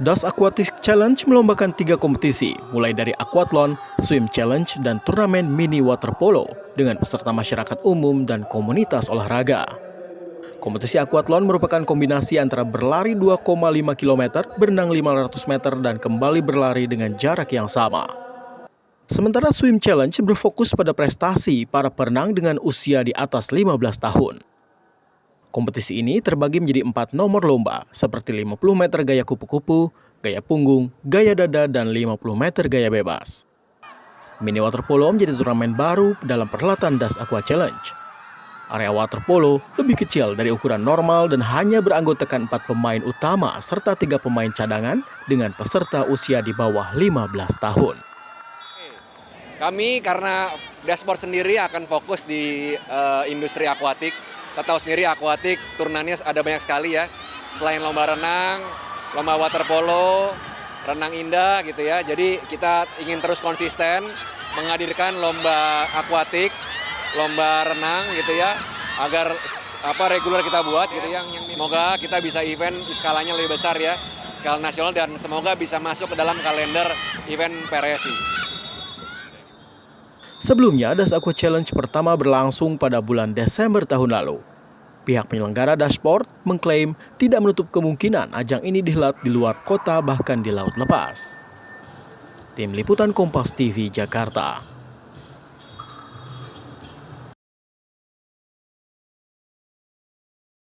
Das Aquatic Challenge melombakan 3 kompetisi, mulai dari aquathlon, swim challenge, dan turnamen mini water polo dengan peserta masyarakat umum dan komunitas olahraga. Kompetisi aquathlon merupakan kombinasi antara berlari 2,5 km, berenang 500 meter, dan kembali berlari dengan jarak yang sama. Sementara swim challenge berfokus pada prestasi para perenang dengan usia di atas 15 tahun. Kompetisi ini terbagi menjadi 4 nomor lomba, seperti 50 meter gaya kupu-kupu, gaya punggung, gaya dada, dan 50 meter gaya bebas. Mini water polo menjadi turnamen baru dalam perhelatan Das Aqua Challenge. Area water polo lebih kecil dari ukuran normal dan hanya beranggotakan 4 pemain utama serta 3 pemain cadangan dengan peserta usia di bawah 15 tahun. Kami karena dashboard sendiri akan fokus di industri akuatik. Kita tahu sendiri akuatik turnannya ada banyak sekali ya. Selain lomba renang, lomba water polo, renang indah gitu ya. Jadi kita ingin terus konsisten menghadirkan lomba akuatik, lomba renang gitu ya, agar reguler kita buat gitu ya. Semoga kita bisa event skalanya lebih besar ya, skala nasional, dan semoga bisa masuk ke dalam kalender event PRSI. Sebelumnya, Das Aqua Challenge pertama berlangsung pada bulan Desember tahun lalu. Pihak penyelenggara dashboard mengklaim tidak menutup kemungkinan ajang ini dihelat di luar kota bahkan di laut lepas. Tim Liputan Kompas TV, Jakarta.